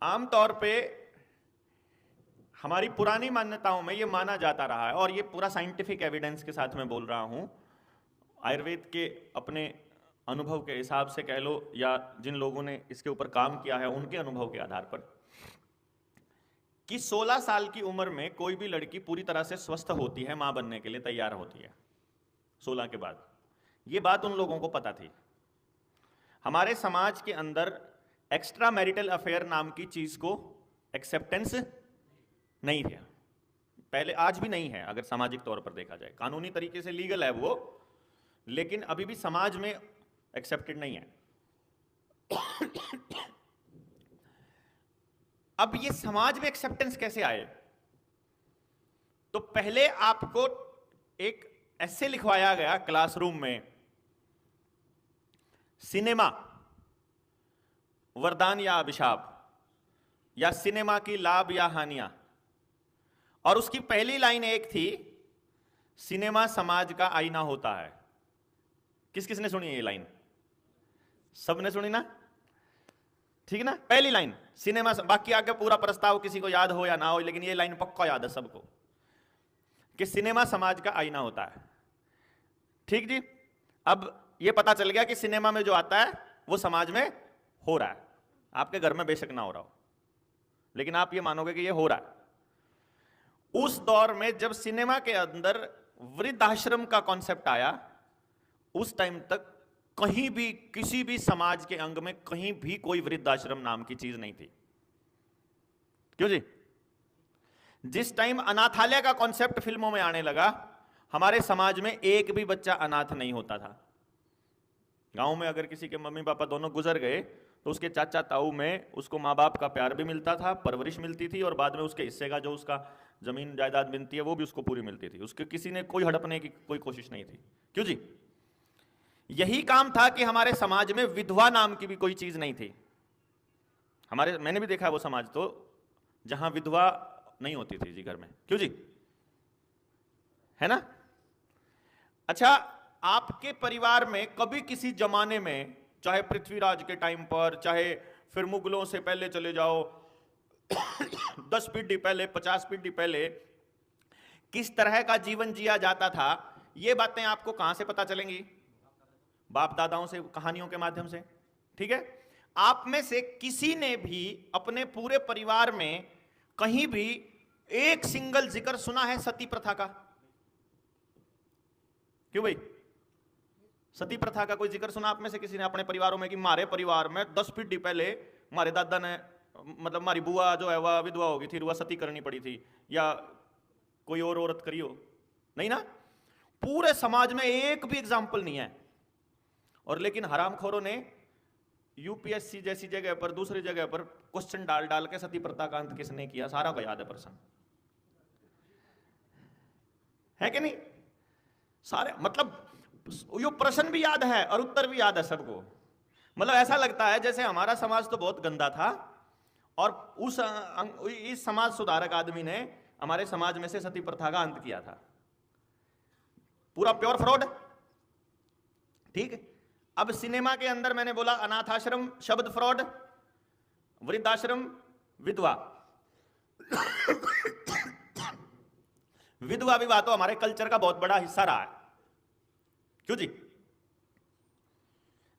आमतौर पे हमारी पुरानी मान्यताओं में ये माना जाता रहा है, और ये पूरा साइंटिफिक एविडेंस के साथ मैं बोल रहा हूं, आयुर्वेद के अपने अनुभव के हिसाब से कह लो, या जिन लोगों ने इसके ऊपर काम किया है उनके अनुभव के आधार पर, कि 16 साल की उम्र में कोई भी लड़की पूरी तरह से स्वस्थ होती है, मां बनने के लिए तैयार होती है 16 के बाद। ये बात उन लोगों को पता थी। हमारे समाज के अंदर एक्स्ट्रा मैरिटल अफेयर नाम की चीज को एक्सेप्टेंस नहीं है पहले, आज भी नहीं है। अगर सामाजिक तौर पर देखा जाए, कानूनी तरीके से लीगल है वो, लेकिन अभी भी समाज में एक्सेप्टेड नहीं है। अब ये समाज में एक्सेप्टेंस कैसे आए? तो पहले आपको एक ऐसे लिखवाया गया क्लासरूम में, सिनेमा वरदान या अभिशाप, या सिनेमा की लाभ या हानियां, और उसकी पहली लाइन एक थी, सिनेमा समाज का आईना होता है। किस किसने सुनी है ये लाइन? सबने सुनी ना? ठीक ना? पहली लाइन सिनेमा, बाकी आगे पूरा प्रस्ताव किसी को याद हो या ना हो, लेकिन ये लाइन पक्का याद है सबको, कि सिनेमा समाज का आईना होता है। ठीक जी। अब ये पता चल गया कि सिनेमा में जो आता है वो समाज में हो रहा है। आपके घर में बेशक ना हो रहा हो, लेकिन आप ये मानोगे कि ये हो रहा है। उस दौर में जब सिनेमा के अंदर वृद्धाश्रम का कॉन्सेप्ट आया, उस टाइम तक कहीं भी किसी भी समाज के अंग में कहीं भी कोई वृद्धाश्रम नाम की चीज नहीं थी। क्यों जी? जिस टाइम अनाथालय का कॉन्सेप्ट फिल्मों में आने लगा, हमारे समाज में एक भी बच्चा अनाथ नहीं होता था। गांव में अगर किसी के मम्मी पापा दोनों गुजर गए तो उसके चाचा ताऊ में उसको माँ बाप का प्यार भी मिलता था, परवरिश मिलती थी, और बाद में उसके हिस्से का जो उसका जमीन जायदाद मिलती है वो भी उसको पूरी मिलती थी। उसके किसी ने कोई हड़पने की कोई कोशिश नहीं थी। क्यों जी? यही काम था कि हमारे समाज में विधवा नाम की भी कोई चीज नहीं थी। मैंने भी देखा है वो समाज तो जहां विधवा नहीं होती थी जी घर में। क्यों जी? है ना? अच्छा, आपके परिवार में कभी किसी जमाने में, चाहे पृथ्वीराज के टाइम पर, चाहे फिर मुगलों से पहले चले जाओ 10 पीढ़ी पहले, 50 पीढ़ी पहले, किस तरह का जीवन जिया जाता था, ये बातें आपको कहां से पता चलेंगी? बाप दादाओं से, कहानियों के माध्यम से। ठीक है? आप में से किसी ने भी अपने पूरे परिवार में कहीं भी एक सिंगल जिक्र सुना है सती प्रथा का? क्यों भाई? सती प्रथा का कोई जिक्र सुना आप में से किसी ने अपने परिवारों में, कि हमारे परिवार में 10 पीढ़ी पहले हमारे दादा ने, मतलब हमारी बुआ जो है वह विधवा होगी थी, वह सती करनी पड़ी थी, या कोई और औरत करी हो? नहीं ना? पूरे समाज में एक भी एग्जाम्पल नहीं है। और लेकिन हरामखोरों ने यूपीएससी जैसी जगह पर, दूसरी जगह पर क्वेश्चन डाल डाल के सती प्रथा का अंत किसने किया, सारा को याद है प्रश्न, है कि नहीं? सारे, मतलब ये प्रश्न भी याद है और उत्तर भी याद है सबको। मतलब ऐसा लगता है जैसे हमारा समाज तो बहुत गंदा था, और इस समाज सुधारक आदमी ने हमारे समाज में से सती प्रथा का अंत किया था। पूरा प्योर फ्रॉड। ठीक। अब सिनेमा के अंदर मैंने बोला अनाथाश्रम शब्द फ्रॉड, वृद्धाश्रम विधवा। विधवा विवाह तो हमारे कल्चर का बहुत बड़ा हिस्सा रहा है। क्यों जी?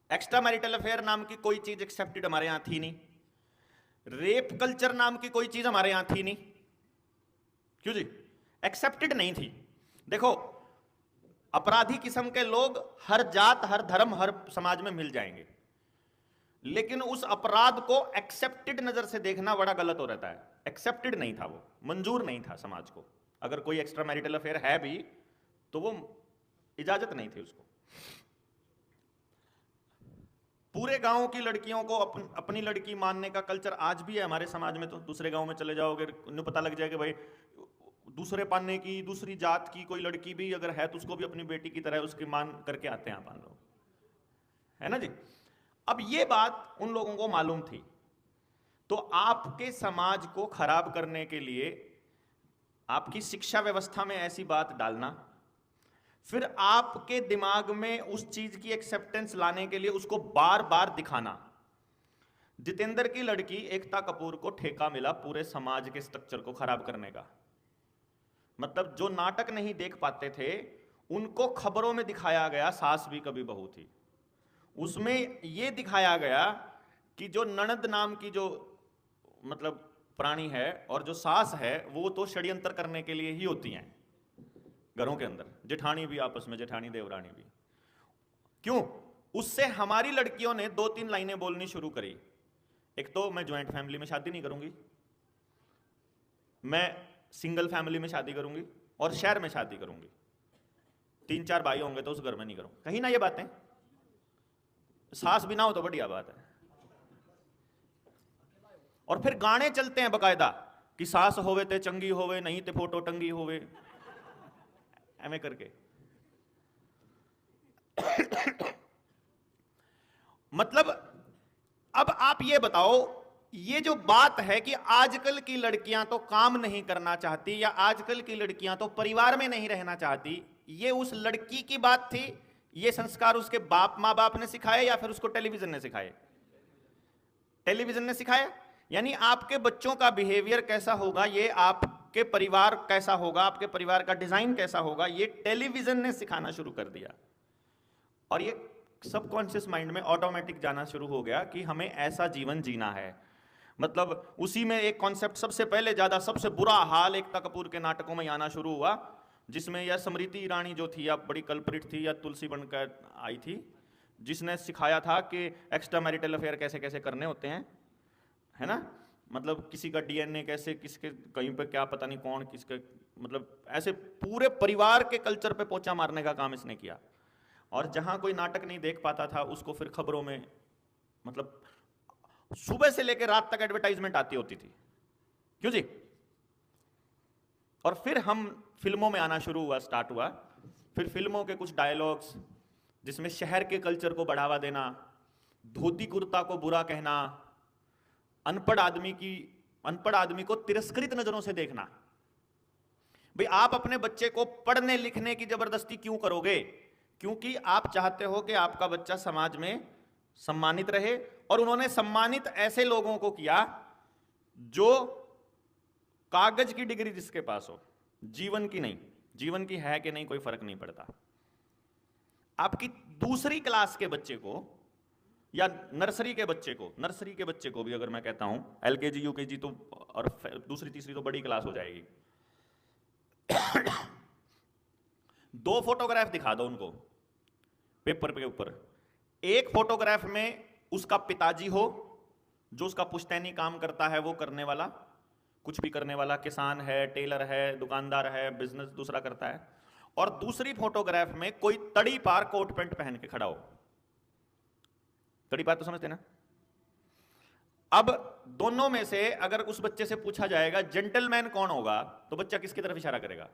एक्स्ट्रा मैरिटल अफेयर नाम की कोई चीज एक्सेप्टेड हमारे यहां थी नहीं। रेप कल्चर नाम की कोई चीज हमारे यहां थी नहीं। क्यों जी? एक्सेप्टेड नहीं थी। देखो, अपराधी किस्म के लोग हर जात, हर धर्म, हर समाज में मिल जाएंगे, लेकिन उस अपराध को एक्सेप्टेड नजर से देखना बड़ा गलत हो रहता है। एक्सेप्टेड नहीं था, वो मंजूर नहीं था समाज को। अगर कोई एक्स्ट्रा मैरिटल अफेयर है भी तो वो इजाजत नहीं थी उसको। पूरे गांव की लड़कियों को अपनी लड़की मानने का कल्चर आज भी है हमारे समाज में। तो दूसरे गांव में चले जाओगे, उन्हें पता लग जाएगा भाई दूसरे पाने की, दूसरी जात की कोई लड़की भी अगर है तो उसको भी अपनी बेटी की तरह उसकी मान करके आते हैं अपन लोग, है ना जी? अब ये बात उन लोगों को मालूम थी, तो आपके समाज को खराब करने के लिए आपकी शिक्षा व्यवस्था में ऐसी बात डालना, फिर आपके दिमाग में उस चीज की एक्सेप्टेंस लाने के लिए उसको बार बार दिखाना, जितेंद्र की लड़की एकता कपूर को ठेका मिला पूरे समाज के स्ट्रक्चर को खराब करने का। मतलब जो नाटक नहीं देख पाते थे उनको खबरों में दिखाया गया सास भी कभी बहू थी। उसमें यह दिखाया गया कि जो ननद नाम की जो मतलब प्राणी है और जो सास है वो तो षड्यंत्र करने के लिए ही होती हैं घरों के अंदर। जेठानी भी आपस में, जेठानी देवरानी भी। क्यों? उससे हमारी लड़कियों ने 2-3 लाइनें बोलनी शुरू करी। एक तो मैं ज्वाइंट फैमिली में शादी नहीं करूंगी, मैं सिंगल फैमिली में शादी करूंगी और शहर में शादी करूंगी, 3-4 भाई होंगे तो उस घर में नहीं करूंगा। कहीं ना ये बातें, सास भी ना हो तो बढ़िया बात है। और फिर गाने चलते हैं बकायदा कि सास होवे ते चंगी होवे, नहीं ते फोटो टंगी होवे, एम करके। मतलब अब आप ये बताओ, ये जो बात है कि आजकल की लड़कियां तो काम नहीं करना चाहती या आजकल की लड़कियां तो परिवार में नहीं रहना चाहती, ये उस लड़की की बात थी? ये संस्कार उसके माँ बाप ने सिखाए या फिर उसको टेलीविजन ने सिखाए? टेलीविजन ने सिखाया। यानी आपके बच्चों का बिहेवियर कैसा होगा, ये आपके परिवार कैसा होगा, आपके परिवार का डिजाइन कैसा होगा, ये टेलीविजन ने सिखाना शुरू कर दिया। और ये सबकॉन्शियस माइंड में ऑटोमेटिक जाना शुरू हो गया कि हमें ऐसा जीवन जीना है। मतलब उसी में एक कॉन्सेप्ट सबसे पहले ज्यादा सबसे बुरा हाल एकता कपूर के नाटकों में आना शुरू हुआ, जिसमें यह स्मृति ईरानी जो थी या बड़ी कल्प्रिट थी या तुलसी बनकर आई थी, जिसने सिखाया था कि एक्स्ट्रा मैरिटल अफेयर कैसे कैसे करने होते हैं, है ना। मतलब किसी का डीएनए कैसे, किसके कहीं पे क्या पता नहीं कौन किसके, मतलब ऐसे पूरे परिवार के कल्चर पे पोचा मारने का काम इसने किया। और जहां कोई नाटक नहीं देख पाता था उसको फिर खबरों में, मतलब सुबह से लेकर रात तक एडवर्टाइजमेंट आती होती थी। क्यों जी? और फिर हम फिल्मों में आना शुरू हुआ, स्टार्ट हुआ। फिर फिल्मों के कुछ डायलॉग्स जिसमें शहर के कल्चर को बढ़ावा देना, धोती कुर्ता को बुरा कहना, अनपढ़ आदमी को तिरस्कृत नजरों से देखना। भाई आप अपने बच्चे को पढ़ने लिखने की जबरदस्ती क्यों करोगे? क्योंकि आप चाहते हो कि आपका बच्चा समाज में सम्मानित रहे। और उन्होंने सम्मानित ऐसे लोगों को किया जो कागज की डिग्री जिसके पास हो, जीवन की नहीं। जीवन की है कि नहीं कोई फर्क नहीं पड़ता। आपकी दूसरी क्लास के बच्चे को या नर्सरी के बच्चे को भी अगर मैं कहता हूं एलकेजी यूकेजी तो, और दूसरी तीसरी तो बड़ी क्लास हो जाएगी, 2 फोटोग्राफ दिखा दो उनको पेपर के ऊपर। एक फोटोग्राफ में उसका पिताजी हो जो उसका पुश्तैनी काम करता है, वो करने वाला, कुछ भी करने वाला, किसान है, टेलर है, दुकानदार है, बिजनेस दूसरा करता है। और दूसरी फोटोग्राफ में कोई तड़ी पार कोट पैंट पहन के खड़ा हो। तड़ी पार तो समझते ना? अब दोनों में से अगर उस बच्चे से पूछा जाएगा जेंटलमैन कौन होगा, तो बच्चा किसकी तरफ इशारा करेगा?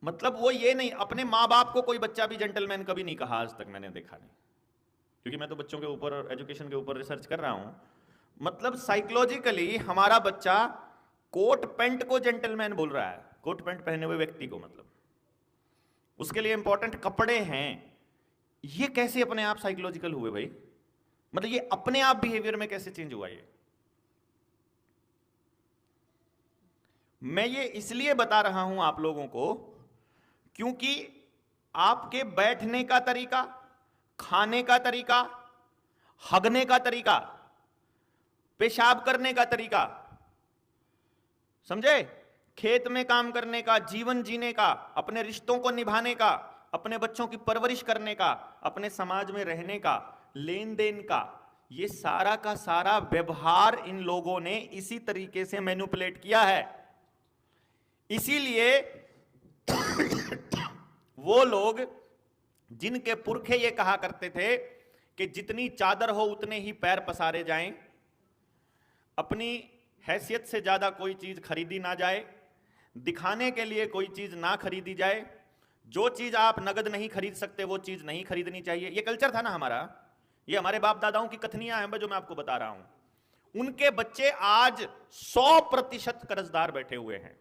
मतलब वो ये नहीं, अपने माँ बाप को कोई बच्चा भी जेंटलमैन कभी नहीं कहा आज तक, मैंने देखा नहीं, क्योंकि मैं तो बच्चों के ऊपर, एजुकेशन के ऊपर रिसर्च कर रहा हूं। मतलब साइकोलॉजिकली हमारा बच्चा कोट पैंट को जेंटलमैन बोल रहा है, कोट पैंट पहने हुए व्यक्ति को। मतलब उसके लिए इंपॉर्टेंट कपड़े हैं। ये कैसे अपने आप साइकोलॉजिकल हुए भाई? मतलब ये अपने आप बिहेवियर में कैसे चेंज हुआ? ये मैं ये इसलिए बता रहा हूं आप लोगों को क्योंकि आपके बैठने का तरीका, खाने का तरीका, हगने का तरीका, पेशाब करने का तरीका, समझे, खेत में काम करने का, जीवन जीने का, अपने रिश्तों को निभाने का, अपने बच्चों की परवरिश करने का, अपने समाज में रहने का, लेन देन का, ये सारा का सारा व्यवहार इन लोगों ने इसी तरीके से मैनिपुलेट किया है। इसीलिए वो लोग जिनके पुरखे ये कहा करते थे कि जितनी चादर हो उतने ही पैर पसारे जाएं, अपनी हैसियत से ज्यादा कोई चीज खरीदी ना जाए, दिखाने के लिए कोई चीज ना खरीदी जाए, जो चीज आप नगद नहीं खरीद सकते वो चीज नहीं खरीदनी चाहिए। ये कल्चर था ना हमारा, ये हमारे बाप दादाओं की कथनियां हैं जो मैं आपको बता रहा हूं। उनके बच्चे आज 100% कर्जदार बैठे हुए हैं।